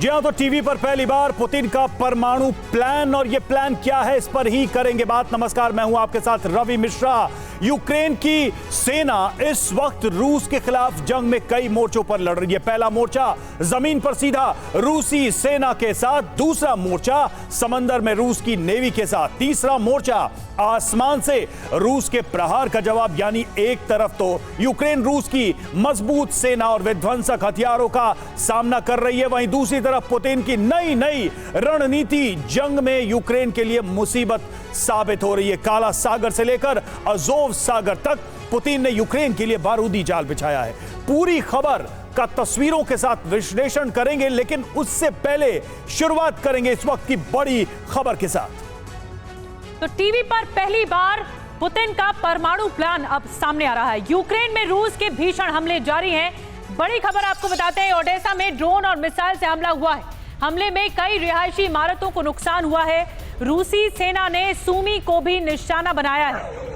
जी हां, तो टीवी पर पहली बार पुतिन का परमाणु प्लान, और ये प्लान क्या है इस पर ही करेंगे बात। नमस्कार, मैं हूं आपके साथ रवि मिश्रा। यूक्रेन की सेना इस वक्त रूस के खिलाफ जंग में कई मोर्चों पर लड़ रही है। पहला मोर्चा जमीन पर सीधा रूसी सेना के साथ, दूसरा मोर्चा समंदर में रूस की नेवी के साथ, तीसरा मोर्चा आसमान से रूस के प्रहार का जवाब। यानी एक तरफ तो यूक्रेन रूस की मजबूत सेना और विध्वंसक हथियारों का सामना कर रही है, वहीं दूसरी तरफ पुतिन की नई रणनीति जंग में यूक्रेन के लिए मुसीबत साबित हो रही है। काला सागर से लेकर अज़ोव सागर तक पुतिन ने यूक्रेन के लिए बारूदी जाल बिछाया है। पूरी खबर का तस्वीरों के साथ विश्लेषण करेंगे, लेकिन उससे पहले शुरुआत करेंगे इस वक्त की बड़ी खबर के साथ। तो टीवी पर पहली बार पुतिन का परमाणु प्लान अब सामने आ रहा है। यूक्रेन में रूस के भीषण हमले जारी हैं। बड़ी खबर आपको बताते हैं, ओडेसा में ड्रोन और मिसाइल से हमला हुआ है। हमले में कई रिहायशी इमारतों को नुकसान हुआ है। रूसी सेना ने सूमी को भी निशाना बनाया है।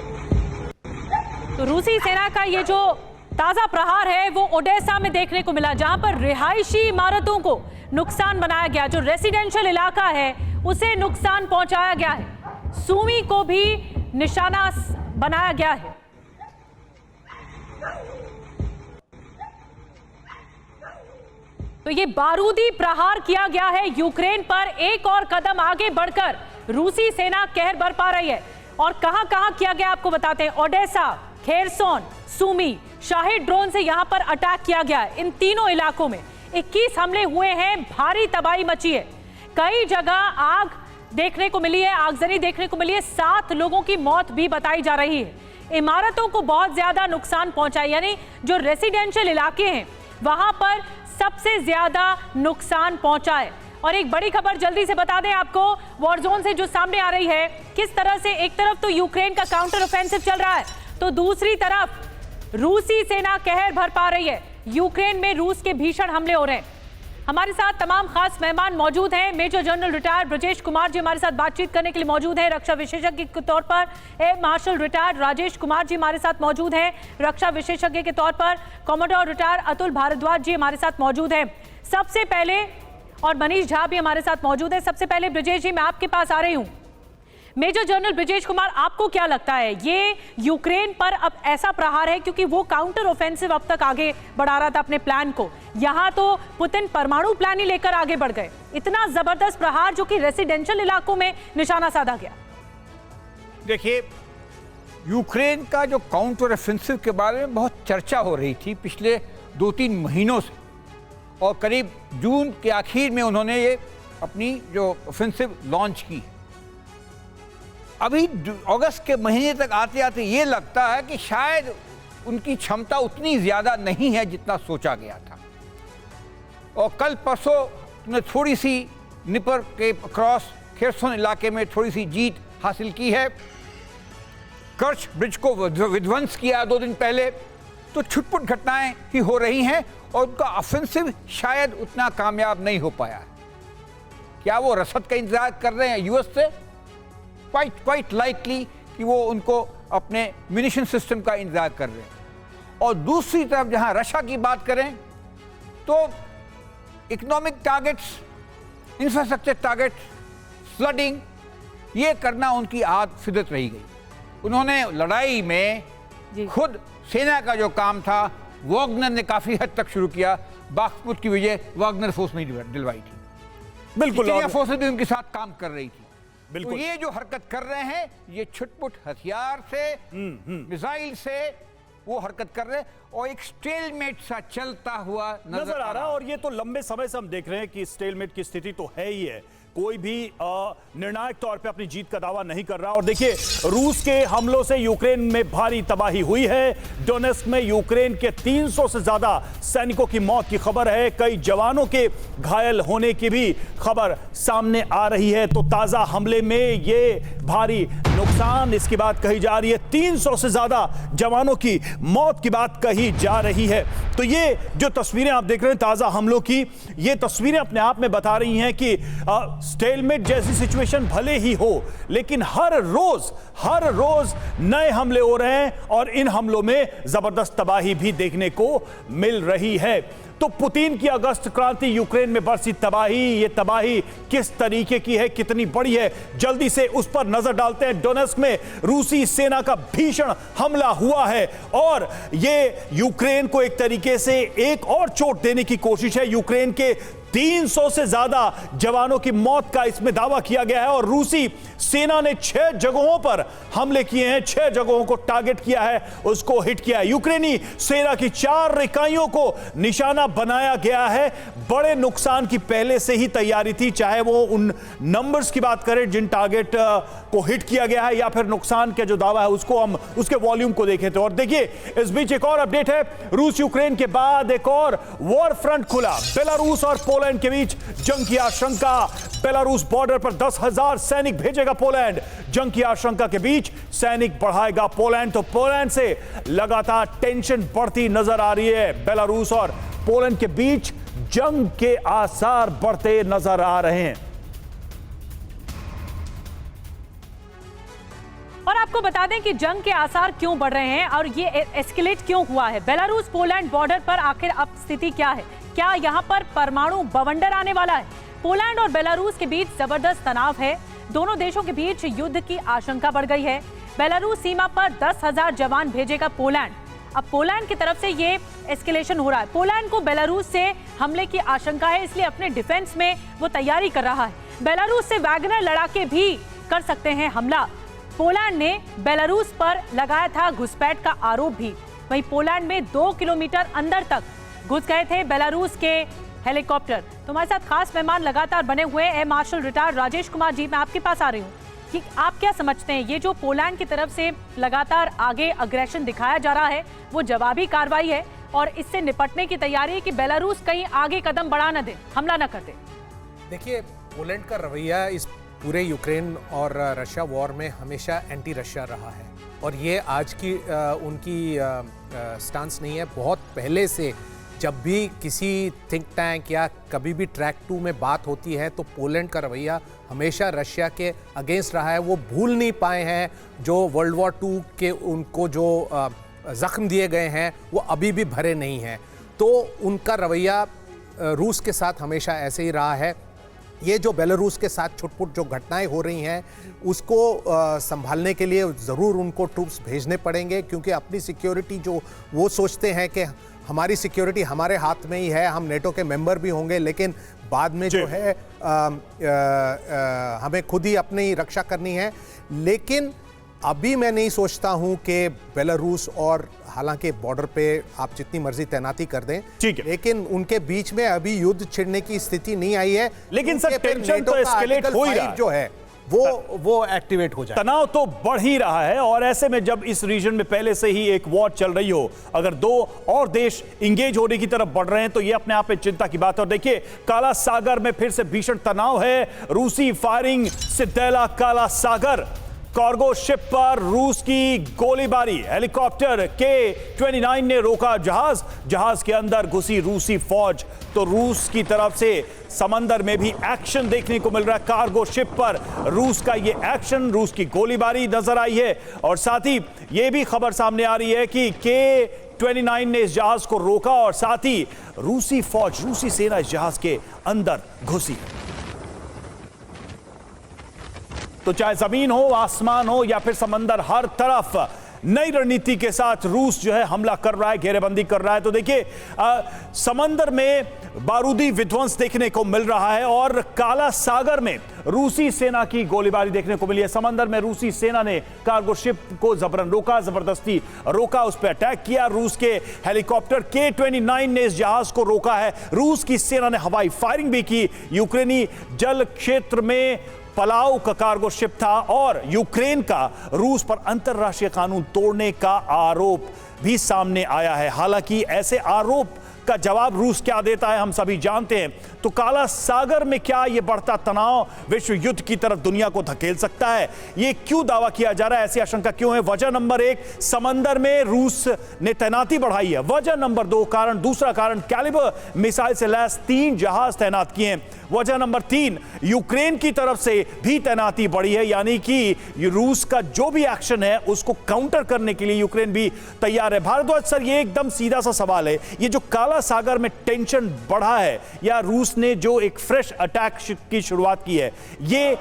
तो रूसी सेना का ये जो ताजा प्रहार है वो ओडेसा में देखने को मिला, जहां पर रिहायशी इमारतों को नुकसान बनाया गया। जो रेसिडेंशियल इलाका है उसे नुकसान पहुंचाया गया है। सूमी को भी निशाना बनाया गया है। तो ये बारूदी प्रहार किया गया है यूक्रेन पर। एक और कदम आगे बढ़कर रूसी सेना कहर बरपा रही है। और कहां किया गया आपको बताते हैं। ओडेसा, खेरसोन, सूमी, शाही ड्रोन से यहां पर अटैक किया गया है। इन तीनों इलाकों में 21 हमले हुए हैं। भारी तबाही मची है। कई जगह आग देखने को मिली है, आगजनी देखने को मिली है। 7 लोगों की मौत भी बताई जा रही है। इमारतों को बहुत ज्यादा नुकसान पहुंचा है, यानी जो रेसिडेंशियल इलाके हैं वहां पर सबसे ज्यादा नुकसान पहुंचा है। और एक बड़ी खबर जल्दी से बता दें आपको, वॉर जोन से जो सामने आ रही है, किस तरह से एक तरफ तो यूक्रेन का काउंटर ऑफेंसिव चल रहा है, तो दूसरी तरफ रूसी सेना कहर बरपा रही है। यूक्रेन में रूस के भीषण हमले हो रहे हैं। हमारे साथ तमाम खास मेहमान मौजूद हैं। Major general retired Brajesh Kumar ji हमारे साथ बातचीत करने के लिए मौजूद हैं, रक्षा विशेषज्ञ के तौर पर। Air marshal retired Rajesh Kumar ji हमारे साथ मौजूद हैं, रक्षा विशेषज्ञ के तौर पर। कॉमोडोर रिटायर्ड अतुल भारद्वाज जी हमारे साथ मौजूद हैं। सबसे पहले, और मनीष झा भी हमारे साथ मौजूद है। सबसे पहले ब्रजेश जी, मैं आपके पास आ रही हूँ। मेजर जनरल ब्रजेश कुमार, आपको क्या लगता है, ये यूक्रेन पर अब ऐसा प्रहार है क्योंकि वो काउंटर ऑफेंसिव अब तक आगे बढ़ा रहा था अपने प्लान को, यहाँ तो पुतिन परमाणु प्लान ही लेकर आगे बढ़ गए। इतना जबरदस्त प्रहार जो कि रेसिडेंशियल इलाकों में निशाना साधा गया। देखिए, यूक्रेन का जो काउंटर ऑफेंसिव के बारे में बहुत चर्चा हो रही थी पिछले 2-3 महीनों से, और करीब जून के आखिर में उन्होंने ये अपनी जो ऑफेंसिव लॉन्च की। अभी अगस्त के महीने तक आते आते ये लगता है कि शायद उनकी क्षमता उतनी ज़्यादा नहीं है जितना सोचा गया था। और कल परसों उन्होंने थोड़ी सी निपर के क्रॉस खेरसोन इलाके में थोड़ी सी जीत हासिल की है। कर्च ब्रिज को विध्वंस किया 2 दिन पहले। तो छुटपुट घटनाएं ही हो रही हैं और उनका ऑफेंसिव शायद उतना कामयाब नहीं हो पाया। क्या वो रसद का इंतजार कर रहे हैं यूएस से? क्वाइट लाइकली कि वो उनको अपने म्यूनिशन सिस्टम का इंतजार कर रहे हैं। और दूसरी तरफ जहां रशिया की बात करें तो economic targets, infrastructure targets, flooding, ये करना उनकी आदत फिदरत रही गई। उन्होंने लड़ाई में खुद सेना का जो काम था वाग्नर ने काफी हद तक शुरू किया। बाख्मुत की विजय वाग्नर फोर्स में दिलवाई थी। बिल्कुल, फोर्सेस भी उनके साथ काम कर रही थी। तो ये जो हरकत कर रहे हैं, ये छुटपुट हथियार से, मिसाइल से वो हरकत कर रहे हैं, और एक स्टेलमेट सा चलता हुआ नजर आ रहा है। और ये तो लंबे समय से हम देख रहे हैं कि स्टेलमेट की स्थिति तो है ही है। कोई भी निर्णायक तौर पे अपनी जीत का दावा नहीं कर रहा। और देखिए, रूस के हमलों से यूक्रेन में भारी तबाही हुई है। डोनेस्क में यूक्रेन के 300 से ज्यादा सैनिकों की मौत की खबर है। कई जवानों के घायल होने की भी खबर सामने आ रही है। तो ताजा हमले में ये भारी नुकसान, इसकी बात कही जा रही है। 300 से ज्यादा जवानों की मौत की बात कही जा रही है। तो ये जो तस्वीरें आप देख रहे हैं ताजा हमलों की, ये तस्वीरें अपने आप में बता रही हैं कि स्टेलमेट जैसी सिचुएशन भले ही हो, लेकिन हर रोज नए हमले हो रहे हैं और इन हमलों में जबरदस्त तबाही भी देखने को मिल रही है। तो पुतिन की अगस्त क्रांति, यूक्रेन में बरसी तबाही, ये तबाही किस तरीके की है, कितनी बड़ी है, जल्दी से उस पर नजर डालते हैं। डोनेस्क में रूसी सेना का भीषण हमला हुआ है और ये यूक्रेन को एक तरीके से एक और चोट देने की कोशिश है। यूक्रेन के 300 से ज्यादा जवानों की मौत का इसमें दावा किया गया है और रूसी सेना ने 6 जगहों पर हमले किए हैं, 6 जगहों को टारगेट किया है, उसको हिट किया है। यूक्रेनी सेना की 4 इकाइयों को निशाना बनाया गया है। बड़े नुकसान की पहले से ही तैयारी थी, चाहे वो उन नंबर्स की बात करें जिन टारगेट को हिट किया गया है या फिर नुकसान का जो दावा है उसको हम उसके वॉल्यूम को देखें तो। और देखिए, इस बीच एक और अपडेट है, रूस यूक्रेन के बाद एक और वॉर फ्रंट खुला। बेलारूस और पोलैंड के बीच जंग की आशंका। बेलारूस बॉर्डर पर 10,000 सैनिक भेजेगा पोलैंड। जंग की आशंका के बीच सैनिक बढ़ाएगा पोलैंड। तो पोलैंड से लगातार टेंशन बढ़ती नजर आ रही है। बेलारूस और पोलैंड के बीच जंग के आसार बढ़ते नजर आ रहे हैं। और आपको बता दें कि जंग के आसार क्यों बढ़ रहे हैं और ये एस्केलेट क्यों हुआ है। बेलारूस पोलैंड बॉर्डर पर आखिर अब स्थिति क्या है? क्या यहां पर परमाणु बवंडर आने वाला है? पोलैंड और बेलारूस के बीच जबरदस्त तनाव है। दोनों देशों के बीच युद्ध की आशंका बढ़ गई है। बेलारूस सीमा पर 10,000 जवान भेजेगा पोलैंड। अब पोलैंड की तरफ से ये एस्केलेशन हो रहा है। पोलैंड को बेलारूस से हमले की आशंका है, इसलिए अपने डिफेंस में वो तैयारी कर रहा है। बेलारूस से वैगनर लड़ाके भी कर सकते हैं हमला। पोलैंड ने बेलारूस पर लगाया था घुसपैठ का आरोप भी। वहीं पोलैंड में 2 किलोमीटर अंदर तक घुस गए थे बेलारूस के हेलीकॉप्टर। तो हमारे साथ खास मेहमान लगातार बने हुए air marshal retired Rajesh Kumar ji, मैं आपके पास आ रही हूँ कि आप क्या समझते हैं ये जो पोलैंड की तरफ से लगातार आगे अग्रेशन दिखाया जा रहा है वो जवाबी कार्रवाई है और इससे निपटने की तैयारी है कि बेलारूस कहीं आगे कदम बढ़ा न दे, हमला न कर दे? देखिए, पोलैंड का रवैया इस पूरे यूक्रेन और रशिया वॉर में हमेशा एंटी रशिया रहा है और ये आज की उनकी स्टांस नहीं है। बहुत पहले से जब भी किसी थिंक टैंक या कभी भी ट्रैक 2 में बात होती है तो पोलैंड का रवैया हमेशा रशिया के अगेंस्ट रहा है। वो भूल नहीं पाए हैं जो वर्ल्ड वॉर 2 के उनको जो जख्म दिए गए हैं वो अभी भी भरे नहीं हैं। तो उनका रवैया रूस के साथ हमेशा ऐसे ही रहा है। ये जो बेलारूस के साथ छुटपुट जो घटनाएं हो रही हैं उसको संभालने के लिए ज़रूर उनको ट्रूप्स भेजने पड़ेंगे, क्योंकि अपनी सिक्योरिटी जो वो सोचते हैं कि हमारी सिक्योरिटी हमारे हाथ में ही है, हम नेटो के मेंबर भी होंगे, लेकिन बाद में जो है हमें खुद ही अपनी रक्षा करनी है। लेकिन अभी मैं नहीं सोचता हूं कि बेलारूस और हालांकि बॉर्डर पे आप जितनी मर्जी तैनाती कर दें, ठीक है, लेकिन उनके बीच में अभी युद्ध छिड़ने की स्थिति नहीं आई है। लेकिन सर टेंशन तो एस्केलेट हो ही रहा है, जो है वो एक्टिवेट हो जाए, तनाव तो बढ़ ही रहा है। और ऐसे में जब इस रीजन में पहले से ही एक वॉर चल रही हो, अगर 2 और देश इंगेज होने की तरफ बढ़ रहे हैं तो ये अपने आप में चिंता की बात है। और देखिए, काला सागर में फिर से भीषण तनाव है। रूसी फायरिंग से दहला काला सागर। कार्गो शिप पर रूस की गोलीबारी। हेलीकॉप्टर K-29 ने रोका जहाज के अंदर घुसी रूसी फौज। तो रूस की तरफ से समंदर में भी एक्शन देखने को मिल रहा है। कार्गो शिप पर रूस का ये एक्शन, रूस की गोलीबारी नजर आई है। और साथ ही ये भी खबर सामने आ रही है कि K-29 ने इस जहाज को रोका और साथ ही रूसी फौज, रूसी सेना इस जहाज के अंदर घुसी। तो चाहे जमीन हो, आसमान हो या फिर समंदर, हर तरफ नई रणनीति के साथ रूस जो है हमला कर रहा है, घेरेबंदी कर रहा है। तो देखिए, समंदर में बारूदी विध्वंस देखने को मिल रहा है और काला सागर में रूसी सेना की गोलीबारी देखने को मिली है। समंदर में रूसी सेना ने कार्गो शिप को जबरन रोका, जबरदस्ती रोका, उस पर अटैक किया। रूस के हेलीकॉप्टर K-29 ने इस जहाज को रोका है। रूस की सेना ने हवाई फायरिंग भी की। यूक्रेनी जल क्षेत्र में पलाव का कार्गो शिप था और यूक्रेन का रूस पर अंतर्राष्ट्रीय कानून तोड़ने का आरोप भी सामने आया है। हालांकि ऐसे आरोप का जवाब रूस क्या देता है हम सभी जानते हैं। तो काला सागर में क्या ये बढ़ता तनाव विश्व युद्ध की तरफ दुनिया को धकेल सकता है? ये क्यों दावा किया जा रहा है? ऐसी आशंका क्यों है? वजह नंबर 1, समंदर में रूस ने तैनाती बढ़ाई है। वजह नंबर 2 कारण, दूसरा कारण कैलिबर मिसाइल से लैस 3 जहाज तैनात किए हैं। वजह नंबर 3, यूक्रेन की तरफ से भी तैनाती बढ़ी है, यानी कि रूस का जो भी एक्शन है उसको काउंटर करने के लिए यूक्रेन भी तैयार है। भारद्वाज सर, ये एकदम सीधा सा सवाल है, ये जो काला काला सागर में टेंशन बढ़ा है या रूस ने जो एक फ्रेश अटैक की शुरुआत की है, ये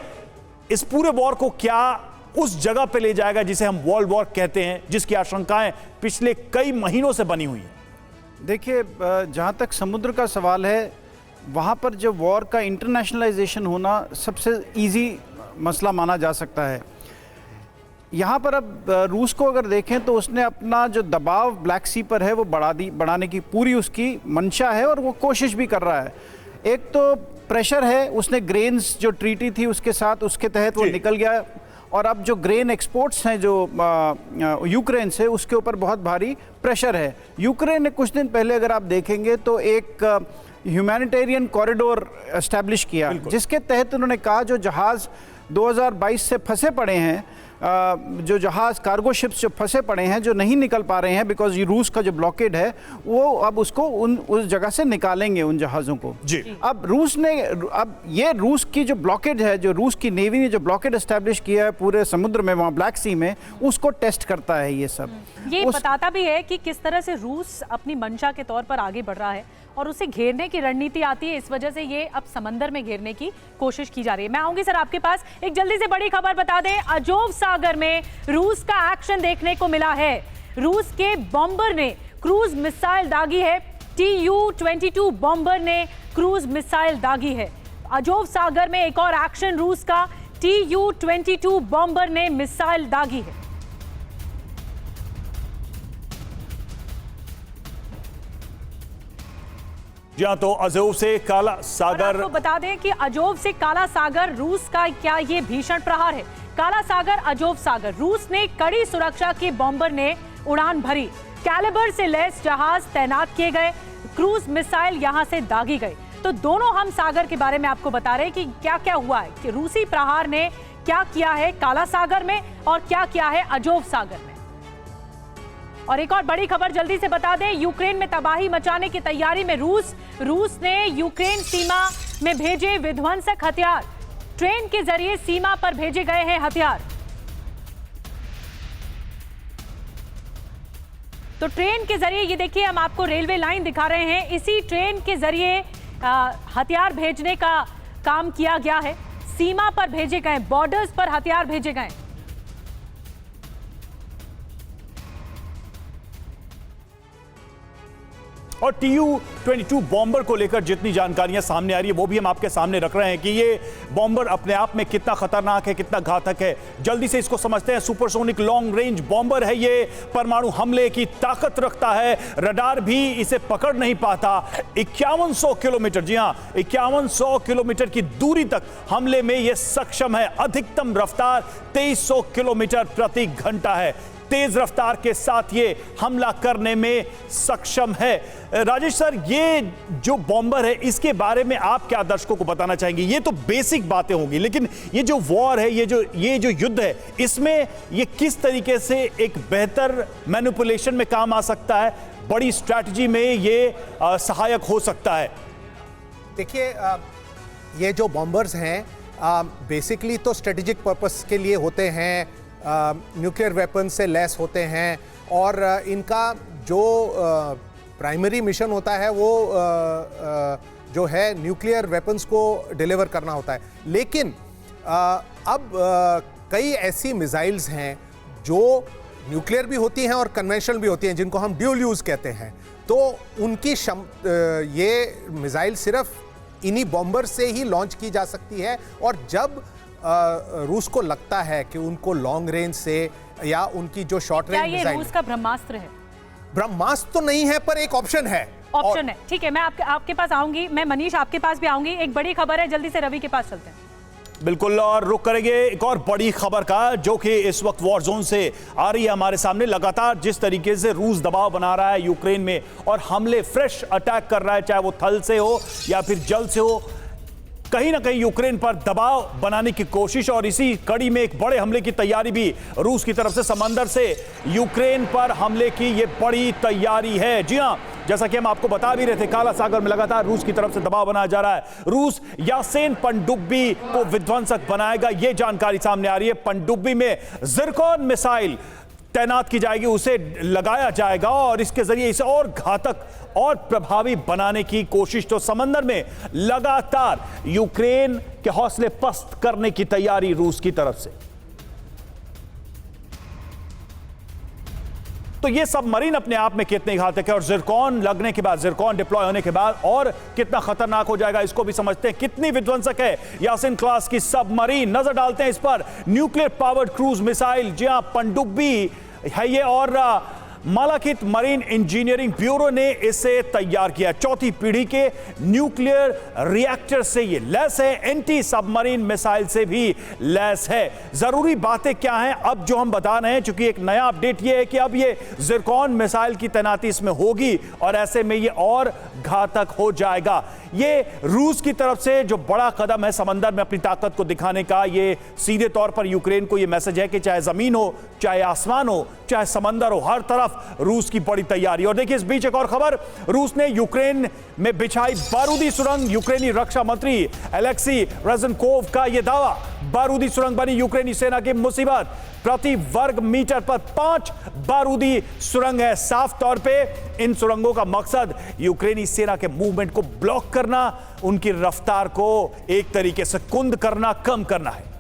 इस पूरे वॉर को क्या उस जगह पे ले जाएगा जिसे हम वर्ल्ड वॉर कहते हैं, जिसकी आशंकाएं पिछले कई महीनों से बनी हुई हैं? देखिए, जहाँ तक समुद्र का सवाल है, वहाँ पर जो वॉर का इंटरनेशनलाइजेशन होना सबसे इजी मसला माना जा सकता है। यहाँ पर अब रूस को अगर देखें तो उसने अपना जो दबाव ब्लैक सी पर है वो बढ़ाने की पूरी उसकी मंशा है और वो कोशिश भी कर रहा है। एक तो प्रेशर है, उसने ग्रेन्स जो ट्रीटी थी उसके साथ, उसके तहत वो निकल गया और अब जो ग्रेन एक्सपोर्ट्स हैं जो यूक्रेन से, उसके ऊपर बहुत भारी प्रेशर है। यूक्रेन ने कुछ दिन पहले अगर आप देखेंगे तो एक ह्यूमैनिटेरियन कॉरिडोर एस्टैब्लिश किया, जिसके तहत उन्होंने कहा जो जहाज़ 2022 से फंसे पड़े हैं, जो जहाज़ कार्गो शिप्स जो फंसे पड़े हैं, जो नहीं निकल पा रहे हैं बिकॉज ये रूस का जो ब्लॉकेड है, वो अब उसको उस जगह से निकालेंगे उन जहाज़ों को जी। अब रूस की जो ब्लॉकेड है, जो रूस की नेवी ने जो ब्लॉकेड एस्टैब्लिश किया है पूरे समुद्र में, वहाँ ब्लैक सी में, उसको टेस्ट करता है ये सब। ये बताता भी है कि किस तरह से रूस अपनी मंशा के तौर पर आगे बढ़ रहा है और उसे घेरने की रणनीति आती है, इस वजह से ये अब समंदर में घेरने की कोशिश की जा रही है। मैं आऊंगी सर आपके पास, एक जल्दी से बड़ी खबर बता दें, अजोव सागर में रूस का एक्शन देखने को मिला है। रूस के बॉम्बर ने क्रूज मिसाइल दागी है, Tu-22 बॉम्बर ने क्रूज मिसाइल दागी है। अजोव सागर में एक और एक्शन, रूस का Tu-22 बॉम्बर ने मिसाइल दागी है। जी हाँ, तो अजोव से काला सागर, आपको बता दें कि अजोव से काला सागर रूस का क्या ये भीषण प्रहार है। काला सागर, अजोव सागर, रूस ने कड़ी सुरक्षा के बॉम्बर ने उड़ान भरी, कैलिबर से लैस जहाज तैनात किए गए, क्रूज मिसाइल यहां से दागी गए। तो दोनों हम सागर के बारे में आपको बता रहे हैं कि क्या क्या हुआ है, कि रूसी प्रहार ने क्या किया है काला सागर में और क्या किया है अजोव सागर में। और एक और बड़ी खबर जल्दी से बता दें, यूक्रेन में तबाही मचाने की तैयारी में रूस ने यूक्रेन सीमा में भेजे विध्वंसक हथियार, ट्रेन के जरिए सीमा पर भेजे गए हैं हथियार। तो ट्रेन के जरिए, ये देखिए हम आपको रेलवे लाइन दिखा रहे हैं, इसी ट्रेन के जरिए हथियार भेजने का काम किया गया है। सीमा पर भेजे गए, बॉर्डर्स पर हथियार भेजे गए। और Tu-22 बॉम्बर को लेकर जितनी जानकारियां सामने आ रही है वो भी हम आपके सामने रख रहे हैं कि ये बॉम्बर अपने आप में कितना खतरनाक है, कितना घातक है। जल्दी से इसको समझते हैं। सुपरसोनिक लॉन्ग रेंज बॉम्बर है ये, परमाणु हमले की ताकत रखता है, रडार भी इसे पकड़ नहीं पाता। 5100 किलोमीटर, जी हां 5100 किलोमीटर की दूरी तक हमले में ये सक्षम है। अधिकतम रफ्तार 2300 किलोमीटर प्रति घंटा है। तेज रफ्तार के साथ ये हमला करने में सक्षम है। राजेश सर, ये जो बॉम्बर है इसके बारे में आप क्या दर्शकों को बताना चाहेंगे? ये तो बेसिक बातें होंगी, लेकिन ये जो वॉर है, ये जो युद्ध है, इसमें ये किस तरीके से एक बेहतर मैनिपुलेशन में काम आ सकता है, बड़ी स्ट्रैटेजी में ये सहायक हो सकता है? देखिए, ये जो बॉम्बर्स हैं बेसिकली तो स्ट्रेटेजिक पर्पस के लिए होते हैं, न्यूक्लियर वेपन से लैस होते हैं और इनका जो प्राइमरी मिशन होता है वो जो है न्यूक्लियर वेपन्स को डिलीवर करना होता है। लेकिन अब कई ऐसी मिसाइल्स हैं जो न्यूक्लियर भी होती हैं और कन्वेंशनल भी होती हैं, जिनको हम ड्यूल यूज़ कहते हैं। तो उनकी ये मिसाइल सिर्फ इन्हीं बॉम्बर से ही लॉन्च की जा सकती है। और जब रूस को लगता है कि उनको लॉन्ग रेंज से या उनकी जो शॉर्ट रेंज मिसाइल, क्या ये रूस का ब्रह्मास्त्र है? ब्रह्मास्त्र तो नहीं है, पर एक ऑप्शन है। ऑप्शन है, ठीक है। मैं आपके पास आऊंगी, मैं मनीष आपके पास भी आऊंगी। एक बड़ी खबर है, जल्दी से रवि के पास चलते हैं। बिल्कुल, और रुक करेंगे एक और बड़ी खबर का, जो कि इस वक्त वॉर जोन से आ रही है हमारे सामने। लगातार जिस तरीके से रूस दबाव बना रहा है यूक्रेन में और हमले, फ्रेश अटैक कर रहा है, चाहे वो थल से हो या फिर जल से हो, कहीं ना कहीं यूक्रेन पर दबाव बनाने की कोशिश, और इसी कड़ी में एक बड़े हमले की तैयारी भी रूस की तरफ से समंदर से यूक्रेन पर हमले की ये बड़ी तैयारी है। जी हां, जैसा कि हम आपको बता भी रहे थे, काला सागर में लगातार रूस की तरफ से दबाव बनाया जा रहा है। रूस यासेन पनडुब्बी को विध्वंसक बनाएगा, ये जानकारी सामने आ रही है। पनडुब्बी में जिरकॉन मिसाइल तैनात की जाएगी, उसे लगाया जाएगा और इसके जरिए इसे और घातक और प्रभावी बनाने की कोशिश। तो समंदर में लगातार यूक्रेन के हौसले पस्त करने की तैयारी रूस की तरफ से। तो ये सबमरीन अपने आप में कितने घातक है और जिरकॉन लगने के बाद, जिरकॉन डिप्लॉय होने के बाद और कितना खतरनाक हो जाएगा, इसको भी समझते हैं। कितनी विध्वंसक है यासिन क्लास की सबमरीन, नजर डालते हैं इस पर। न्यूक्लियर पावर्ड क्रूज मिसाइल, जी हां, पनडुब्बी है ये और मालाखित मरीन इंजीनियरिंग ब्यूरो ने इसे तैयार किया। चौथी पीढ़ी के न्यूक्लियर रिएक्टर से ये लैस है, एंटी सबमरीन मिसाइल से भी लैस है। जरूरी बातें क्या हैं अब जो हम बता रहे हैं, क्योंकि एक नया अपडेट ये है कि अब ये जिरकॉन मिसाइल की तैनाती इसमें होगी और ऐसे में ये और घातक हो जाएगा। ये रूस की तरफ से जो बड़ा कदम है समंदर में अपनी ताकत को दिखाने का, ये सीधे तौर पर यूक्रेन को ये मैसेज है कि चाहे जमीन हो, चाहे आसमान हो, चाहे समंदर हो, हर तरफ रूस की बड़ी तैयारी। और देखिए इस बीच एक और खबर, रूस ने यूक्रेन में बिछाई बारूदी सुरंग। यूक्रेनी रक्षा मंत्री अलेक्सी रेजनकोव का यह दावा, बारूदी सुरंग बनी यूक्रेनी सेना की मुसीबत। प्रति वर्ग मीटर पर 5 बारूदी सुरंग है। साफ तौर पे इन सुरंगों का मकसद यूक्रेनी सेना के मूवमेंट को ब्लॉक करना, उनकी रफ्तार को एक तरीके से कुंद करना, कम करना है।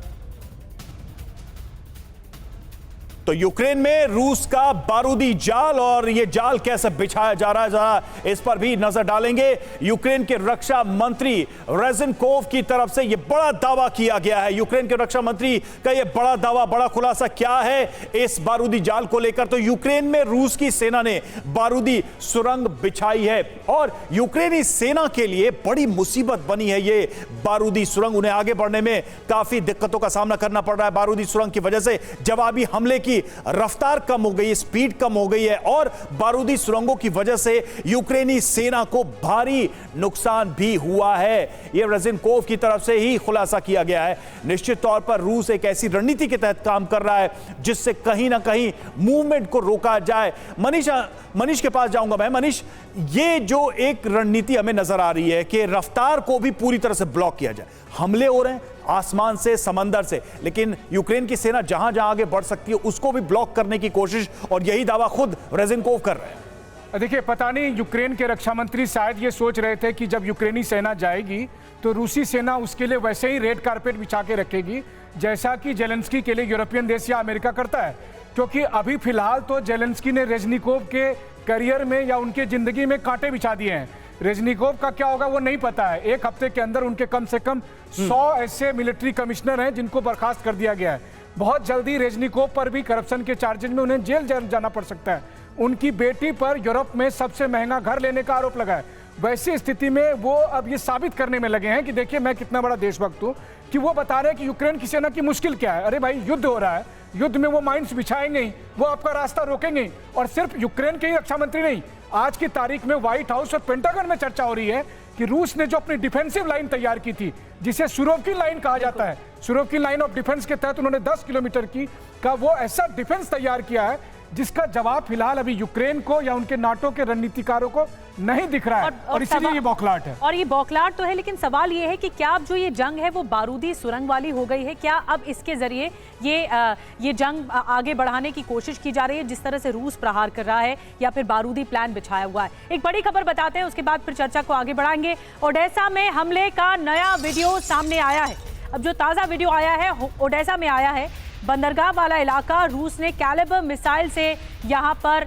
तो यूक्रेन में रूस का बारूदी जाल, और यह जाल कैसे बिछाया जा रहा है जरा इस पर भी नजर डालेंगे। यूक्रेन के रक्षा मंत्री रेजनकोव की तरफ से यह बड़ा दावा किया गया है। यूक्रेन के रक्षा मंत्री का यह बड़ा दावा, बड़ा खुलासा क्या है इस बारूदी जाल को लेकर। तो यूक्रेन में रूस की सेना ने बारूदी सुरंग बिछाई है और यूक्रेनी सेना के लिए बड़ी मुसीबत बनी है ये बारूदी सुरंग। उन्हें आगे बढ़ने में काफी दिक्कतों का सामना करना पड़ रहा है बारूदी सुरंग की वजह से। जवाबी हमले की रफ्तार कम हो गई है, स्पीड कम हो गई है और बारूदी सुरंगों की वजह से यूक्रेनी सेना को भारी नुकसान भी हुआ है। यह रेजनकोव की तरफ से ही खुलासा किया गया है। निश्चित तौर पर रूस एक ऐसी रणनीति के तहत काम कर रहा है जिससे कहीं ना कहीं मूवमेंट को रोका जाए। मनीष के पास जाऊंगा मैं। मनीष, ये जो एक रणनीति हमें नजर आ रही है कि रफ्तार को भी पूरी तरह से ब्लॉक किया जाए, हमले हो रहे हैं आसमान से, समंदर से, लेकिन यूक्रेन की सेना जहां जहां आगे बढ़ सकती है उसको भी ब्लॉक करने की कोशिश, और यही दावा खुद रेजनकोव कर रहे हैं। देखिए, पता नहीं यूक्रेन के रक्षा मंत्री शायद ये सोच रहे थे कि जब यूक्रेनी सेना जाएगी तो रूसी सेना उसके लिए वैसे ही रेड कारपेट बिछा के रखेगी जैसा कि जेलेंस्की के लिए यूरोपियन देश या अमेरिका करता है। क्योंकि अभी फिलहाल तो जेलेंस्की ने रेजनिकोव के करियर में या उनके जिंदगी में कांटे बिछा दिए हैं। रेजनिकोव का क्या होगा वो नहीं पता है। एक हफ्ते के अंदर उनके कम से कम 100 ऐसे मिलिट्री कमिश्नर हैं जिनको बर्खास्त कर दिया गया है। बहुत जल्दी रेजनिकोव पर भी करप्शन के चार्जेज में उन्हें जेल जाना पड़ सकता है। उनकी बेटी पर यूरोप में सबसे महंगा घर लेने का आरोप लगा है। वैसी स्थिति में वो अब ये साबित करने में लगे हैं कि देखिए मैं कितना बड़ा देशभक्त हूँ, कि वो बता रहे हैं कि यूक्रेन की सेना की मुश्किल क्या है। अरे भाई, युद्ध हो रहा है, युद्ध में वो माइंस बिछाएंगे ही, वो आपका रास्ता रोकेंगे। और सिर्फ यूक्रेन के ही रक्षा मंत्री नहीं, आज की तारीख में व्हाइट हाउस और पेंटागन में चर्चा हो रही है कि रूस ने जो अपनी डिफेंसिव लाइन तैयार की थी, जिसे सुरोवकिन लाइन कहा जाता है, सुरोवकिन लाइन ऑफ डिफेंस के तहत उन्होंने 10 किलोमीटर की का वो ऐसा डिफेंस तैयार किया है जिसका जवाब फिलहाल अभी यूक्रेन को या उनके नाटो के रणनीतिकारों को नहीं दिख रहा है। और इसीलिए ये बौखलाहट है। और ये बौखलाहट तो है, लेकिन सवाल ये है कि क्या अब जो ये जंग है वो बारूदी सुरंग वाली हो गई है? क्या अब इसके जरिए ये जंग आगे बढ़ाने की कोशिश की जा रही है जिस तरह से रूस प्रहार कर रहा है, या फिर बारूदी प्लान बिछाया हुआ है? एक बड़ी खबर बताते हैं, उसके बाद फिर चर्चा को आगे बढ़ाएंगे। ओडेसा में हमले का नया वीडियो सामने आया है। अब जो ताज़ा वीडियो आया है ओडेसा में आया है। बंदरगाह वाला इलाका, रूस ने कैलिबर मिसाइल से यहाँ पर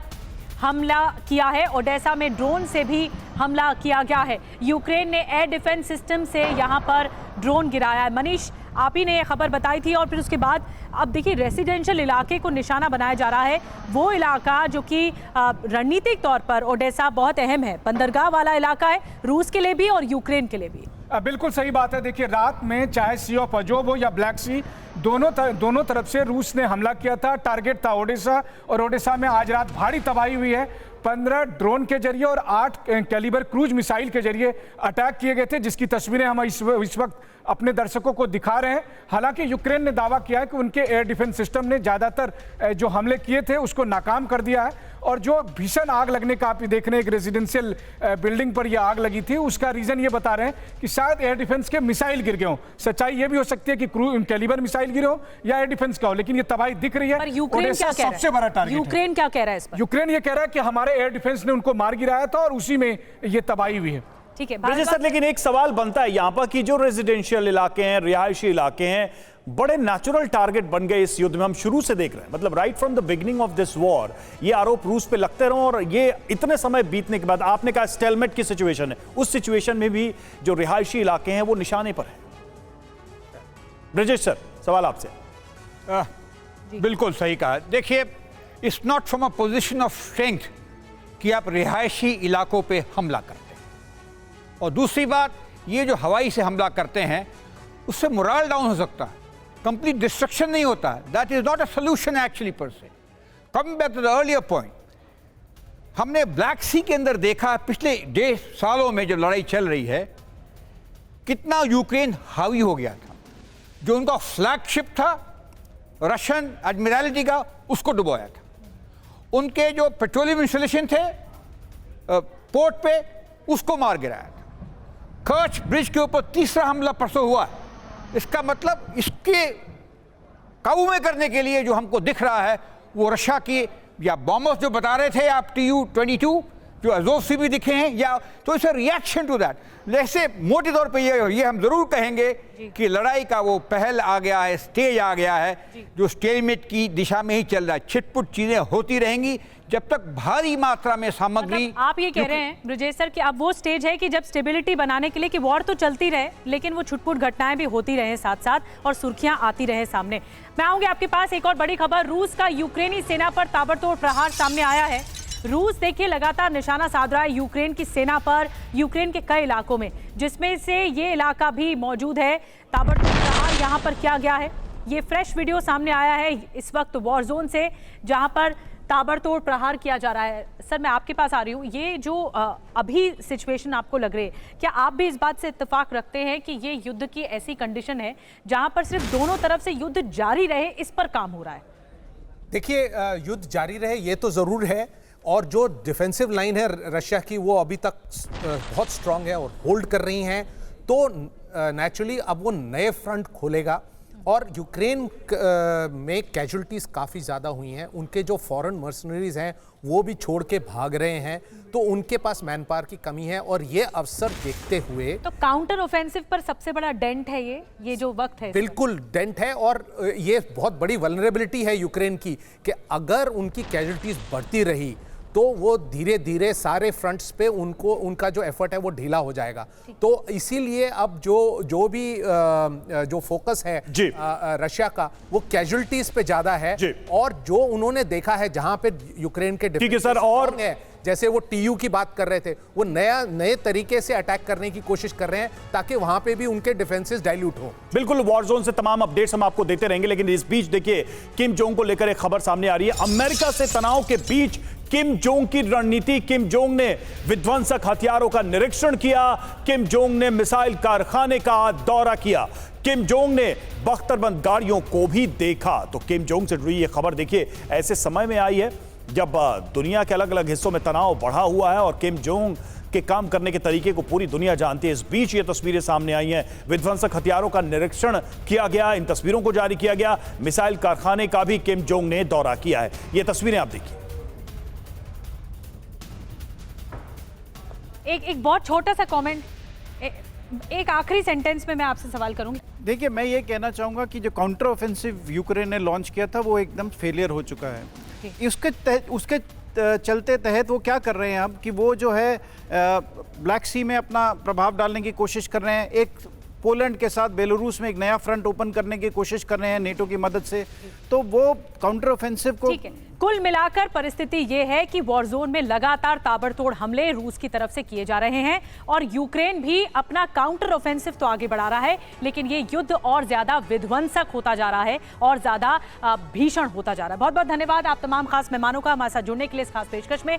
हमला किया है। ओडेसा में ड्रोन से भी हमला किया गया है। यूक्रेन ने एयर डिफेंस सिस्टम से यहाँ पर ड्रोन गिराया है। मनीष, आप ही ने ये खबर बताई थी और फिर उसके बाद अब देखिए रेसिडेंशियल इलाके को निशाना बनाया जा रहा है। वो इलाका जो कि रणनीतिक तौर पर ओडेसा बहुत अहम है, बंदरगाह वाला इलाका है रूस के लिए भी और यूक्रेन के लिए भी। बिल्कुल सही बात है। देखिए, रात में चाहे सी ऑफ अजोब हो या ब्लैक सी, दोनों तरफ से रूस ने हमला किया था। टारगेट था ओडेसा, और ओडेसा में आज रात भारी तबाही हुई है। 15 ड्रोन के जरिए और 8 कैलिबर क्रूज मिसाइल के जरिए अटैक किए गए थे, जिसकी तस्वीरें हम इस वक्त अपने दर्शकों को दिखा रहे हैं। हालांकि यूक्रेन ने दावा किया है कि उनके एयर डिफेंस सिस्टम ने ज़्यादातर जो हमले किए थे उसको नाकाम कर दिया है। और जो भीषण आग लगने का आप देख रहे हैं, एक रेजिडेंशियल बिल्डिंग पर यह आग लगी थी, उसका रीजन ये बता रहे हैं कि शायद एयर डिफेंस के मिसाइल गिर गए हों। सच्चाई ये भी हो सकती है कि कैलिबर मिसाइल गिरे हो या एयर डिफेंस का हो, लेकिन ये तबाही दिख रही है। पर यूक्रेन क्या कह रहा है? सबसे बड़ा टारगेट यूक्रेन क्या कह रहा है इस पर? यूक्रेन ये कह रहा है कि हमारे एयर डिफेंस ने उनको मार गिराया था और उसी में ये तबाही हुई है। ठीक है ब्रिजेश सर, लेकिन एक सवाल बनता है यहाँ पर कि जो रेजिडेंशियल इलाके हैं, रिहायशी इलाके हैं, बड़े नेचुरल टारगेट बन गए इस युद्ध में। हम शुरू से देख रहे हैं, मतलब right from the beginning of this war ये आरोप रूस पे लगते रहो, और ये इतने समय बीतने के बाद आपने कहा स्टेलमेट की सिचुएशन है, उस सिचुएशन में भी जो रिहायशी इलाके हैं वो निशाने पर है। ब्रिजेश सर, सवाल आपसे। बिल्कुल सही कहा। देखिए, it's not from a position of strength कि आप रिहायशी इलाकों पे हमला करते हैं, और दूसरी बात, ये जो हवाई से हमला करते हैं उससे मोरल डाउन हो सकता है, कंप्लीट डिस्ट्रक्शन नहीं होता है। That is not a solution actually per se. Coming back to the earlier point, हमने ब्लैक सी के अंदर देखा पिछले 1.5 सालों में जो लड़ाई चल रही है, कितना यूक्रेन हावी हो गया था। जो उनका फ्लैगशिप था रशियन एडमिरल्टी का, उसको डुबोया था। उनके जो पेट्रोलियम इंस्टॉलेशन थे पोर्ट पे, उसको मार गिराया था। कर्च ब्रिज के ऊपर तीसरा हमला परसों हुआ है। इसका मतलब इसके काबू में करने के लिए जो हमको दिख रहा है वो रशिया की या बॉम्बर्स जो बता रहे थे आप, Tu-22 जो अज़ोव भी दिखे हैं, या तो it's a reaction to that. जैसे मोटे तौर पे ये हम जरूर कहेंगे कि लड़ाई का वो पहल आ गया है, स्टेज आ गया है, जो स्टेलमेट की दिशा में ही चल रहा है। छिटपुट चीजें होती रहेंगी जब तक भारी मात्रा में सामग्री। मतलब आप ये कह रहे हैं ब्रिजेश सर कि अब वो स्टेज है कि जब स्टेबिलिटी बनाने के लिए कि वॉर तो चलती रहे, लेकिन वो छुटपुट घटनाएं भी होती रहे साथ साथ और सुर्खियां आती रहे सामने। मैं आऊंगी आपके पास। एक और बड़ी खबर, रूस का यूक्रेनी सेना पर ताबड़तोड़ प्रहार सामने आया है। रूस देखिए लगातार निशाना साध रहा है यूक्रेन की सेना पर, यूक्रेन के कई इलाकों में, जिसमें से ये इलाका भी मौजूद है। ताबड़तोड़ प्रहार यहाँ पर किया गया है। ये फ्रेश वीडियो सामने आया है इस वक्त वॉर जोन से, जहां पर ताबड़तोड़ प्रहार किया जा रहा है। सर, मैं आपके पास आ रही हूँ। ये जो अभी सिचुएशन आपको लग रही है, क्या आप भी इस बात से इत्तेफाक रखते हैं कि ये युद्ध की ऐसी कंडीशन है जहां पर सिर्फ दोनों तरफ से युद्ध जारी रहे, इस पर काम हो रहा है? देखिए, युद्ध जारी रहे ये तो जरूर है, और जो डिफेंसिव लाइन है रशिया की वो अभी तक बहुत स्ट्रांग है और होल्ड कर रही हैं। तो नेचुरली अब वो नए फ्रंट खोलेगा, और यूक्रेन में कैजुअलिटीज़ काफ़ी ज़्यादा हुई हैं। उनके जो फॉरेन मर्सनरीज हैं वो भी छोड़ के भाग रहे हैं, तो उनके पास मैन पावर की कमी है। और ये अवसर देखते हुए तो काउंटर ऑफेंसिव पर सबसे बड़ा डेंट है ये जो वक्त है। बिल्कुल डेंट है, और ये बहुत बड़ी वल्नरेबिलिटी है यूक्रेन की कि अगर उनकी कैजुअलिटीज़ बढ़ती रही तो वो धीरे धीरे सारे फ्रंट्स पे उनका जो एफर्ट है वो ढीला हो जाएगा। तो इसीलिए अब जो भी जो फोकस है रशिया का, वो कैजुअलिटीज पे ज्यादा है। और जो उन्होंने देखा है जहां पे यूक्रेन के ठीक है सर, और जैसे वो टीयू की बात कर रहे थे, वो नए तरीके से अटैक करने की कोशिश कर रहे हैं ताकि वहां पे भी उनके डिफेंसेस डाइल्यूट हो। बिल्कुल, वॉर जोन से तमाम अपडेट्स हम आपको देते रहेंगे, लेकिन इस बीच देखिए किम जोंग को लेकर एक खबर सामने आ रही है। अमेरिका से तनाव के बीच किम जोंग की रणनीति। किम जोंग ने विध्वंसक हथियारों का निरीक्षण किया। किम जोंग ने मिसाइल कारखाने का दौरा किया। किम जोंग ने बख्तरबंद गाड़ियों को भी देखा। तो किम जोंग से जुड़ी ये खबर देखिए ऐसे समय में आई है जब दुनिया के अलग अलग हिस्सों में तनाव बढ़ा हुआ है और किम जोंग के काम करने के तरीके को पूरी दुनिया जानती है। इस बीच ये तस्वीरें सामने आई हैं। विध्वंसक हथियारों का निरीक्षण किया गया, इन तस्वीरों को जारी किया गया। मिसाइल कारखाने का भी किम जोंग ने दौरा किया है। ये तस्वीरें आप देखिए। एक बहुत छोटा सा कमेंट, एक आखिरी सेंटेंस में मैं आपसे सवाल करूंगी। देखिए, मैं ये कहना चाहूँगा कि जो काउंटर ऑफेंसिव यूक्रेन ने लॉन्च किया था वो एकदम फेलियर हो चुका है। उसके चलते तहत वो क्या कर रहे हैं अब कि वो जो है ब्लैक सी में अपना प्रभाव डालने की कोशिश कर रहे हैं। एक पोलैंड के साथ बेलारूस में एक नया फ्रंट ओपन करने की कोशिश कर रहे हैं नेटो की मदद से। तो वो काउंटर ऑफेंसिव को, ठीक है, कुल मिलाकर परिस्थिति ये है कि वॉर जोन में लगातार ताबड़तोड़ हमले रूस की तरफ से किए जा रहे हैं और यूक्रेन भी अपना काउंटर ऑफेंसिव तो आगे बढ़ा रहा है, लेकिन ये युद्ध और ज्यादा विध्वंसक होता जा रहा है और ज्यादा भीषण होता जा रहा है। बहुत बहुत धन्यवाद आप तमाम खास मेहमानों का हमारे साथ जुड़ने के लिए इस खास पेशकश में।